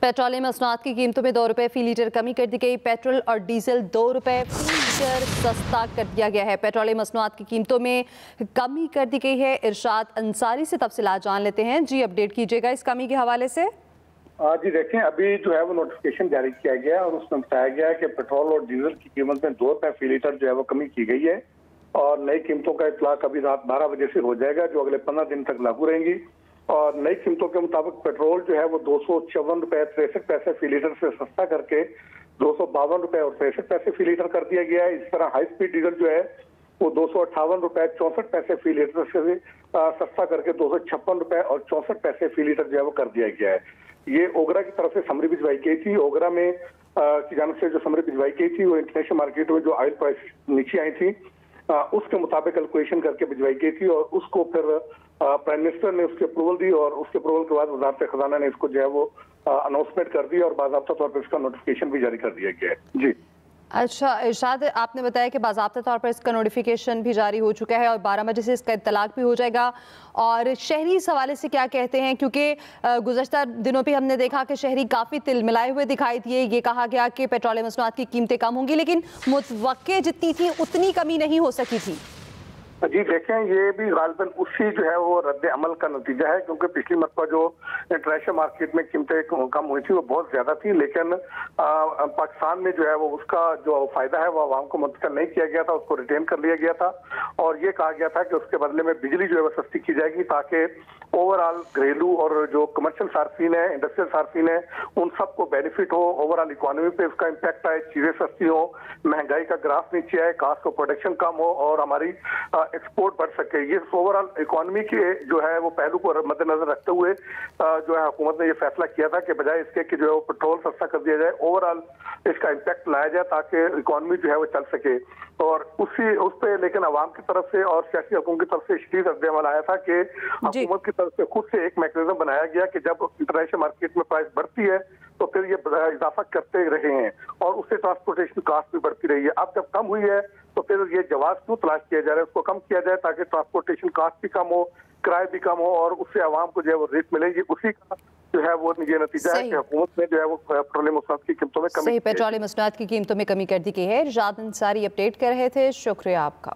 Petroleum मसनूआत की कीमतों में 2 रुपये फी लीटर कमी कर दी गई। पेट्रोल और डीजल 2 रुपये फी लीटर सस्ता कर दिया गया है। पेट्रोलियम मसनूआत की कीमतों में कमी कर दी गई है। इरशाद अंसारी से तफसीलात जान लेते हैं। जी, अपडेट कीजिएगा इस कमी के हवाले से। जी देखें, अभी जो है वो नोटिफिकेशन जारी किया गया है और उसमें बताया गया है कि पेट्रोल और डीजल की कीमत में 2 रुपये फी लीटर जो है वो कमी की गई है और नई कीमतों का इतलाक अभी रात 12 बजे से हो जाएगा, जो अगले 15 दिन तक लागू रहेंगी। और नई कीमतों के मुताबिक पेट्रोल जो है वो 254 रुपये 63 पैसे फी लीटर से सस्ता करके 252 रुपये और 63 पैसे फी लीटर कर दिया गया है। इस तरह हाई स्पीड डीजल जो है वो 258 रुपये 64 पैसे फी लीटर से सस्ता करके 256 रुपये और 64 पैसे फी लीटर जो है वो कर दिया गया है। ये ओगरा की तरफ से समरी भिजवाई गई थी। ओगरा में की जानब से जो समरी भिजवाई गई थी वो इंटरनेशनल मार्केट में जो ऑयल प्राइस नीचे आई थी उसके मुताबिक कैलकुलेशन करके भिजवाई गई थी और उसको फिर प्राइम मिनिस्टर ने उसकी अप्रूवल दी और उसके अप्रूवल के बाद वजारत खजाना ने इसको जो है वो अनाउंसमेंट कर दी और बाज़ाब्ता तौर पर इसका नोटिफिकेशन भी जारी कर दिया गया है। जी अच्छा इरशाद, आपने बताया कि बाज़ाब्ता तौर पर इसका नोटिफिकेशन भी जारी हो चुका है और 12 बजे से इसका इत्तलाक भी हो जाएगा। और शहरी इस हवाले से क्या कहते हैं, क्योंकि गुज़श्ता दिनों पे हमने देखा कि शहरी काफ़ी तिलमिलाए हुए दिखाई दिए। ये कहा गया कि पेट्रोलियम मसनूआत की कीमतें कम होंगी, लेकिन मुतवक्के जितनी थी उतनी कमी नहीं हो सकी थी। जी देखें, ये भी गालिबन उसी जो है वो रद्द अमल का नतीजा है, क्योंकि पिछली मरतबा जो इंटरनेशनल मार्केट में कीमतें कम हुई थी वो बहुत ज्यादा थी, लेकिन पाकिस्तान में जो है वो उसका जो फायदा है वो आवाम को मुंतकिल नहीं किया गया था, उसको रिटेन कर लिया गया था और ये कहा गया था कि उसके बदले में बिजली जो है वो सस्ती की जाएगी ताकि ओवरऑल घरेलू और जो कमर्शियल सार्फिन है, इंडस्ट्रियल सार्फिन है, उन सबको बेनिफिट हो, ओवरऑल इकोनॉमी पे उसका इम्पैक्ट आए, चीजें सस्ती हो, महंगाई का ग्राफ नीचे आए, कास्ट ऑफ प्रोडक्शन कम हो और हमारी एक्सपोर्ट बढ़ सके। ये ओवरऑल इकोनॉमी के जो है वो पहलू को मद्देनजर रखते हुए जो है हुकूमत ने ये फैसला किया था कि बजाय इसके कि जो है वो पेट्रोल सस्ता कर दिया जाए, ओवरऑल इसका इम्पैक्ट लाया जाए ताकि इकोनॉमी जो है वो चल सके। और उस पे लेकिन अवाम की तरफ से और सियासी हुकूमत की तरफ से शदीद रद्द-ए-अमल आया था कि हुकूमत की तरफ से खुद से एक मैकेनिज्म बनाया गया कि जब इंटरनेशनल मार्केट में प्राइस बढ़ती है तो फिर ये इजाफा करते रहे हैं और उससे ट्रांसपोर्टेशन कॉस्ट भी बढ़ती रही है। अब जब कम हुई है तो फिर ये जवाब क्यों तलाश किया जा रहा है, उसको कम किया जाए ताकि ट्रांसपोर्टेशन कॉस्ट भी कम हो, किराए भी कम हो और उससे आवाम को जो है वो रेट मिले। ये उसी का जो है वो ये नतीजा है कि हुकूमत ने जो है वो पेट्रोलियम मसनूआत की कीमतों में कमी पेट्रोलियम मसनूआत की कीमतों में कमी कर दी गई है। इरशाद अंसारी अपडेट कर रहे थे, शुक्रिया आपका।